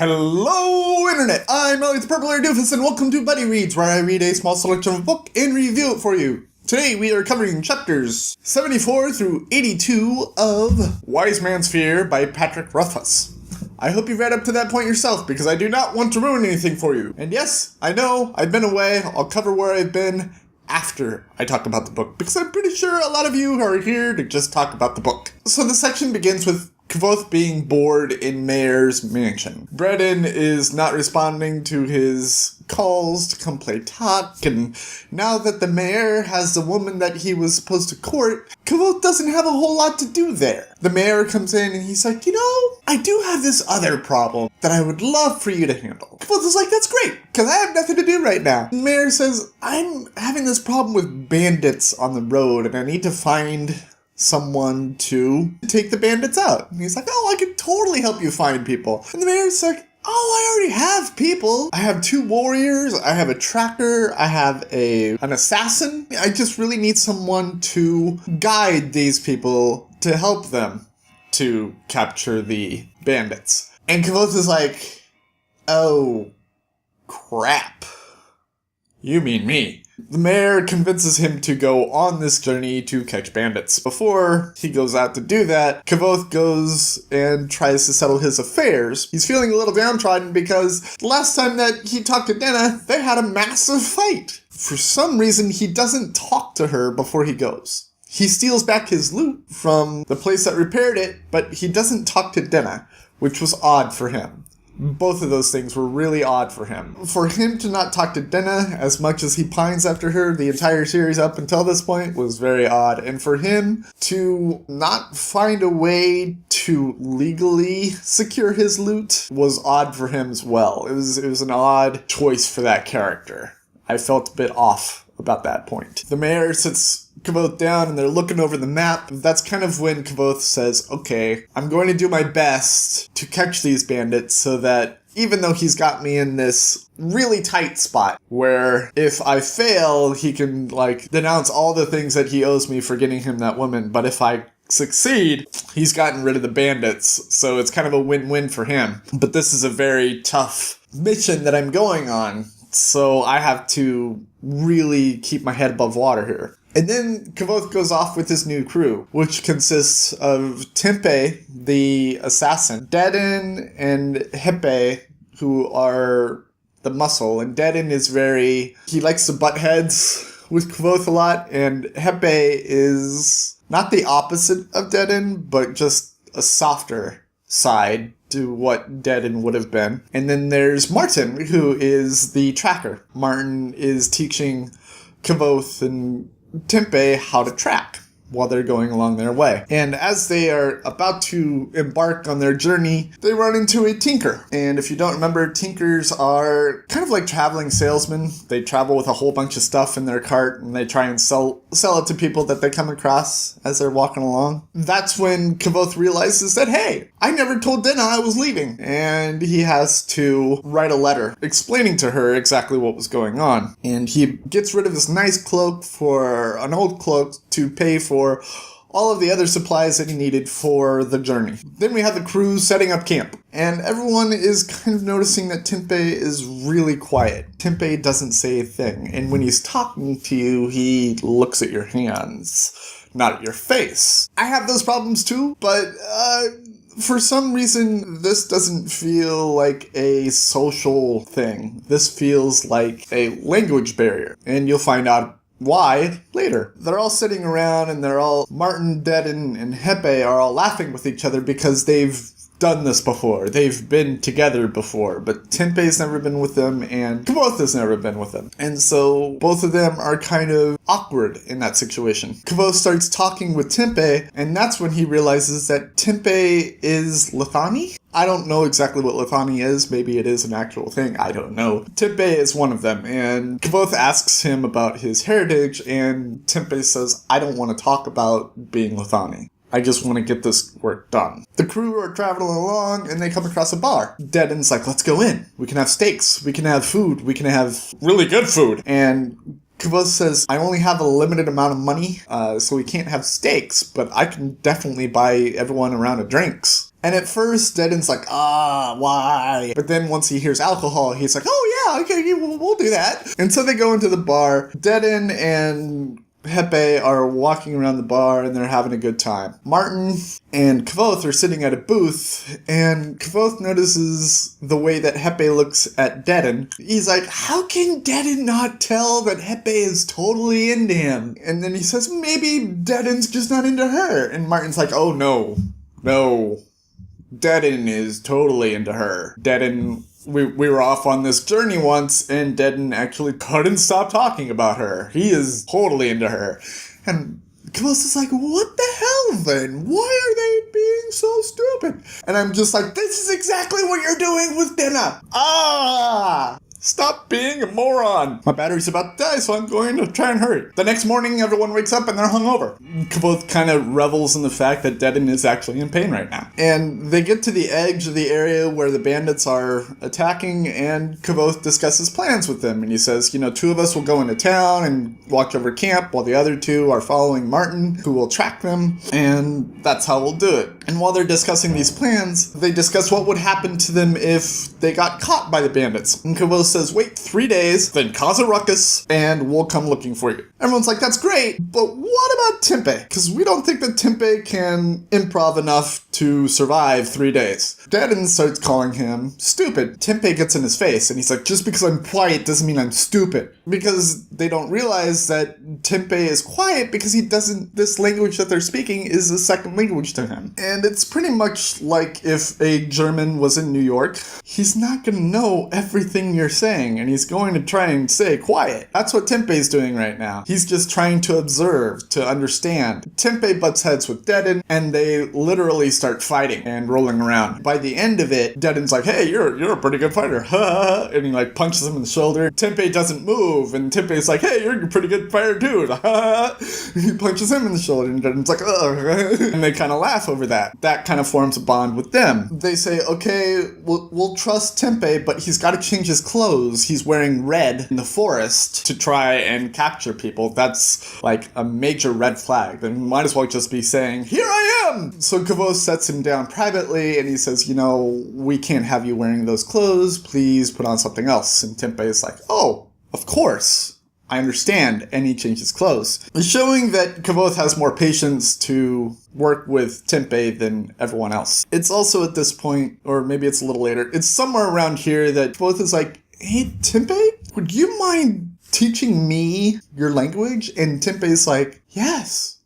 Hello, Internet! I'm Ellie the Purple Hair Doofus, and welcome to Buddy Reads, where I read a small selection of a book and review it for you. Today we are covering chapters 74 through 82 of Wise Man's Fear by Patrick Rothfuss. I hope you've read up to that point yourself, because I do not want to ruin anything for you. And yes, I know, I've been away. I'll cover where I've been after I talk about the book, because I'm pretty sure a lot of you are here to just talk about the book. So the section begins with Kvothe being bored in Mayor's mansion. Bredin is not responding to his calls to come play talk, and now that the mayor has the woman that he was supposed to court, Kvothe doesn't have a whole lot to do there. The mayor comes in and he's like, I do have this other problem that I would love for you to handle. Kvothe is like, that's great, because I have nothing to do right now. The mayor says, I'm having this problem with bandits on the road, and I need to find someone to take the bandits out. And he's like, I can totally help you find people. And the mayor's like, I already have people. I have 2 warriors, I have a tracker, I have an assassin. I just really need someone to guide these people to help them to capture the bandits. And Kvothe is like, oh, crap. You mean me. The mayor convinces him to go on this journey to catch bandits. Before he goes out to do that, Kvothe goes and tries to settle his affairs. He's feeling a little downtrodden because the last time that he talked to Denna, they had a massive fight. For some reason, he doesn't talk to her before he goes. He steals back his loot from the place that repaired it, but he doesn't talk to Denna, which was odd for him. Both of those things were really odd for him. For him to not talk to Denna as much as he pines after her the entire series up until this point was very odd. And for him to not find a way to legally secure his loot was odd for him as well. It was an odd choice for that character. I felt a bit off about that point. The mayor sits Kvothe down and they're looking over the map. That's kind of when Kvothe says, okay, I'm going to do my best to catch these bandits so that even though he's got me in this really tight spot where if I fail, he can denounce all the things that he owes me for getting him that woman. But if I succeed, he's gotten rid of the bandits. So it's kind of a win-win for him. But this is a very tough mission that I'm going on. So I have to really keep my head above water here. And then Kvothe goes off with his new crew, which consists of Tempe, the assassin, Dedin, and Hepe, who are the muscle. And Dedin is he likes to butt heads with Kvothe a lot, and Hepe is not the opposite of Dedin, but just a softer side to what Dedin would have been. And then there's Martin, who is the tracker. Martin is teaching Kvothe and Tempe how to track while they're going along their way. And as they are about to embark on their journey, they run into a tinker. And if you don't remember, tinkers are kind of like traveling salesmen. They travel with a whole bunch of stuff in their cart and they try and sell it to people that they come across as they're walking along. That's when Kvothe realizes that, hey, I never told Denna I was leaving. And he has to write a letter explaining to her exactly what was going on. And he gets rid of this nice cloak for an old cloak to pay for all of the other supplies that he needed for the journey. Then we have the crew setting up camp, and everyone is kind of noticing that Tempe is really quiet. Tempe doesn't say a thing, and when he's talking to you, he looks at your hands, not at your face. I have those problems too, but for some reason, this doesn't feel like a social thing. This feels like a language barrier, and you'll find out why later. They're all sitting around and Martin, Dedin, and Hepe are all laughing with each other because they've done this before. They've been together before, but Tempe's never been with them and Kvothe has never been with them. And so both of them are kind of awkward in that situation. Kvothe starts talking with Tempe, and that's when he realizes that Tempe is Lithani? I don't know exactly what Lithani is. Maybe it is an actual thing. I don't know. Tempe is one of them, and Kvothe asks him about his heritage, and Tempe says, I don't want to talk about being Lithani. I just want to get this work done. The crew are traveling along and they come across a bar. Dedin's like, let's go in. We can have steaks. We can have food. We can have really good food. And Kvothe says, I only have a limited amount of money, so we can't have steaks, but I can definitely buy everyone a round of drinks. And at first, Deden's like, why? But then once he hears alcohol, he's like, oh yeah, okay, we'll do that. And so they go into the bar. Deden and Hepe are walking around the bar and they're having a good time. Martin and Kvothe are sitting at a booth, and Kvothe notices the way that Hepe looks at Deden. He's like, how can Deden not tell that Hepe is totally into him? And then he says, maybe Deden's just not into her. And Martin's like, oh no. Deden is totally into her. Deden, we were off on this journey once, and Deden actually couldn't stop talking about her. He is totally into her. And Kvothe is like, what the hell then? Why are they being so stupid? And I'm just like, this is exactly what you're doing with dinner. Stop being a moron. My battery's about to die, so I'm going to try and hurry. The next morning, everyone wakes up and they're hungover. Kvothe kind of revels in the fact that Deden is actually in pain right now. And they get to the edge of the area where the bandits are attacking, and Kvothe discusses plans with them. And he says, 2 of us will go into town and watch over camp, while the other 2 are following Martin, who will track them, and that's how we'll do it. And while they're discussing these plans, they discuss what would happen to them if they got caught by the bandits. And Kvothe says, wait 3 days, then cause a ruckus, and we'll come looking for you. Everyone's like, that's great, but what about Tempe? Because we don't think that Tempe can improv enough to survive 3 days. Deden starts calling him stupid. Tempe gets in his face, and he's like, just because I'm quiet doesn't mean I'm stupid. Because they don't realize that Tempe is quiet because this language that they're speaking is a second language to him. And it's pretty much like if a German was in New York, he's not going to know everything you're saying, and he's going to try and stay quiet. That's what Tempe's doing right now. He's just trying to observe, to understand. Tempe butts heads with Deden, and they literally start fighting and rolling around. By the end of it, Deden's like, hey, you're a pretty good fighter. And he punches him in the shoulder. Tempe doesn't move, and Tempe's like, hey, you're a pretty good fighter too. He punches him in the shoulder, and Deden's like, ugh. And they kind of laugh over that. That kind of forms a bond with them. They say, okay, we'll trust Tempe, but he's got to change his clothes. He's wearing red in the forest to try and capture people. That's like a major red flag. Then might as well just be saying, here I am! So Kvothe sets him down privately, and he says, we can't have you wearing those clothes. Please put on something else. And Tempe is like, oh, of course. I understand, and he changes clothes. Showing that Kvothe has more patience to work with Tempe than everyone else. It's also at this point, or maybe it's a little later, it's somewhere around here that Kvothe is like, hey, Tempe, would you mind teaching me your language? And Tempe's like, yes,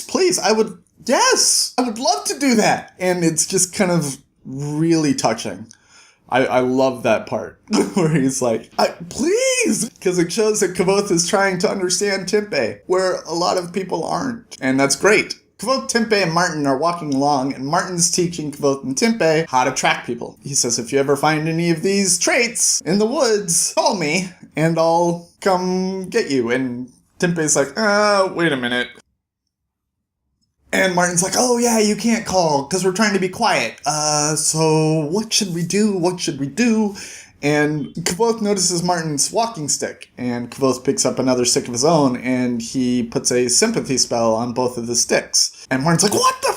please, I would love to do that. And it's just kind of really touching. I love that part where he's like, please, because it shows that Kvothe is trying to understand Tempe, where a lot of people aren't. And that's great. Kvothe, Tempe, and Martin are walking along, and Martin's teaching Kvothe and Tempe how to track people. He says, if you ever find any of these traits in the woods, call me, and I'll come get you. And Tempe's like, wait a minute. And Martin's like, oh yeah, you can't call, because we're trying to be quiet. So what should we do? And Kvothe notices Martin's walking stick, and Kvothe picks up another stick of his own, and he puts a sympathy spell on both of the sticks. And Martin's like, what the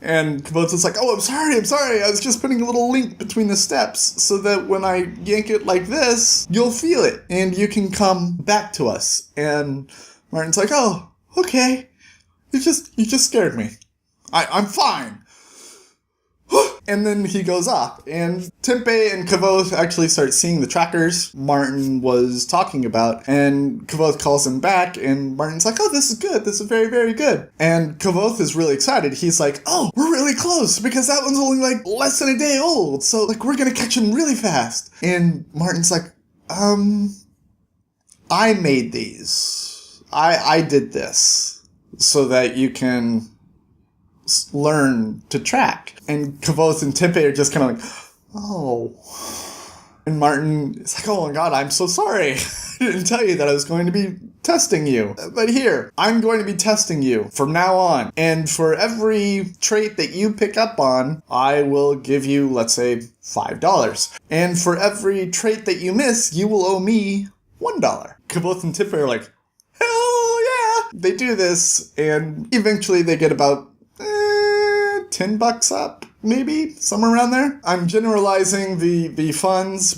And Kvothe's like, oh, I'm sorry, I was just putting a little link between the steps, so that when I yank it like this, you'll feel it, and you can come back to us. And Martin's like, oh, okay. You just scared me. I'm fine. And then he goes off, and Tempe and Kvothe actually start seeing the trackers Martin was talking about, and Kvothe calls him back, and Martin's like, oh, this is good, this is very, very good. And Kvothe is really excited. He's like, oh, we're really close, because that one's only like less than a day old, so like we're gonna catch him really fast. And Martin's like, I made these. I did this so that you can learn to track. And Kvothe and Tempe are just kind of like, oh. And Martin is like, oh my god, I'm so sorry. I didn't tell you that I was going to be testing you. But here, I'm going to be testing you from now on. And for every trait that you pick up on, I will give you, let's say, $5. And for every trait that you miss, you will owe me $1. Kvothe and Tempe are like, hell yeah! They do this, and eventually they get about 10 $10 up, maybe somewhere around there. I'm generalizing the funds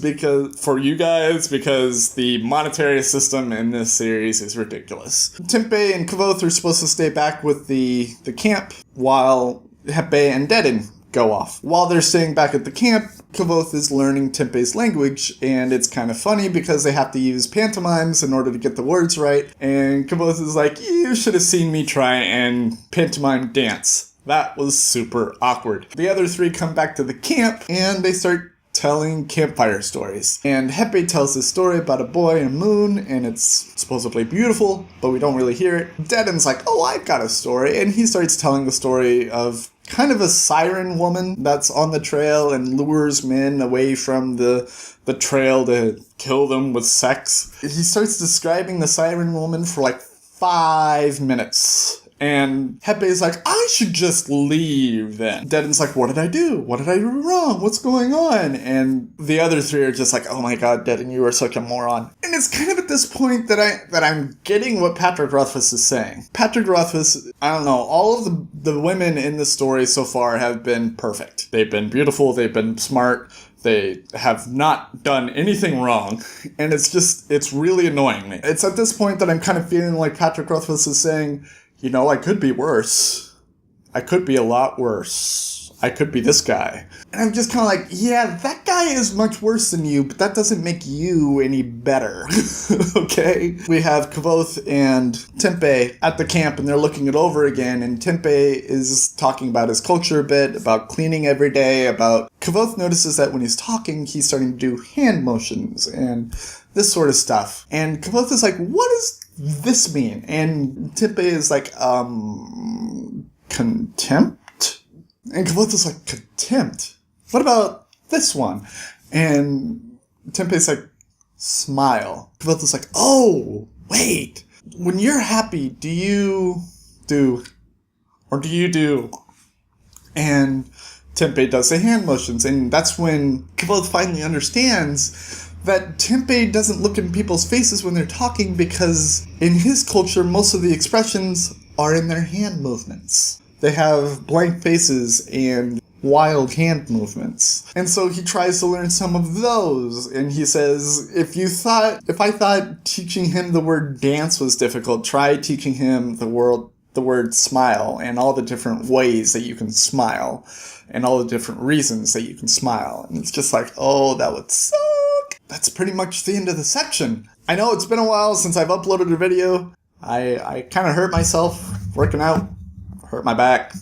for you guys because the monetary system in this series is ridiculous. Tempeh and Kvothe are supposed to stay back with the camp while Hepe and Dedan go off. While they're staying back at the camp, Kvothe is learning Tempeh's language, and it's kind of funny because they have to use pantomimes in order to get the words right, and Kvothe is like, you should have seen me try and pantomime dance. That was super awkward. The other three come back to the camp, and they start telling campfire stories. And Hepe tells this story about a boy and a moon, and it's supposedly beautiful, but we don't really hear it. Dedan's like, oh, I've got a story, and he starts telling the story of kind of a siren woman that's on the trail and lures men away from the trail to kill them with sex. He starts describing the siren woman for like 5 minutes. And Hepe's like, I should just leave then. Dedan's like, what did I do? What did I do wrong? What's going on? And the other three are just like, oh my god, Dedan, you are such a moron. And it's kind of at this point that I'm getting what Patrick Rothfuss is saying. Patrick Rothfuss, I don't know, all of the women in the story so far have been perfect. They've been beautiful, they've been smart, they have not done anything wrong, and it's really annoying me. It's at this point that I'm kind of feeling like Patrick Rothfuss is saying, you know, I could be worse. I could be a lot worse. I could be this guy. And I'm just kind of like, yeah, that guy is much worse than you, but that doesn't make you any better. Okay? We have Kvothe and Tempeh at the camp, and they're looking it over again, and Tempeh is talking about his culture a bit, about cleaning every day, about... Kvothe notices that when he's talking, he's starting to do hand motions and this sort of stuff. And Kvothe is like, what does this mean? And Tempeh is like, contempt? And Kvothe is like, contempt? What about this one? And Tempeh's like, smile. Kvothe is like, oh, wait. When you're happy, do you do? And Tempeh does the hand motions, and that's when Kvothe finally understands that Tempeh doesn't look in people's faces when they're talking because in his culture, most of the expressions are in their hand movements. They have blank faces and wild hand movements. And so he tries to learn some of those, and he says, if I thought teaching him the word dance was difficult, try teaching him the word smile and all the different ways that you can smile and all the different reasons that you can smile. And it's just like, oh, that would suck. That's pretty much the end of the section. I know it's been a while since I've uploaded a video. I kind of hurt myself working out. Hurt my back.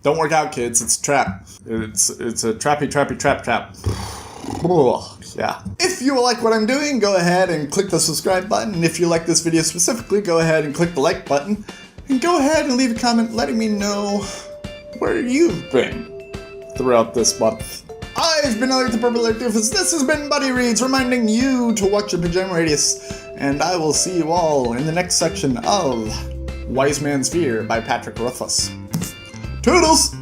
Don't work out, kids. It's a trap. It's a trappy trap. Yeah. If you like what I'm doing, go ahead and click the subscribe button. And if you like this video specifically, go ahead and click the like button. And go ahead and leave a comment letting me know where you've been throughout this month. I've been Elliot the Purple Hair Doofus. This has been Buddy Reads, reminding you to watch your pajama radius. And I will see you all in the next section of Wise Man's Fear by Patrick Rothfuss. Toodles!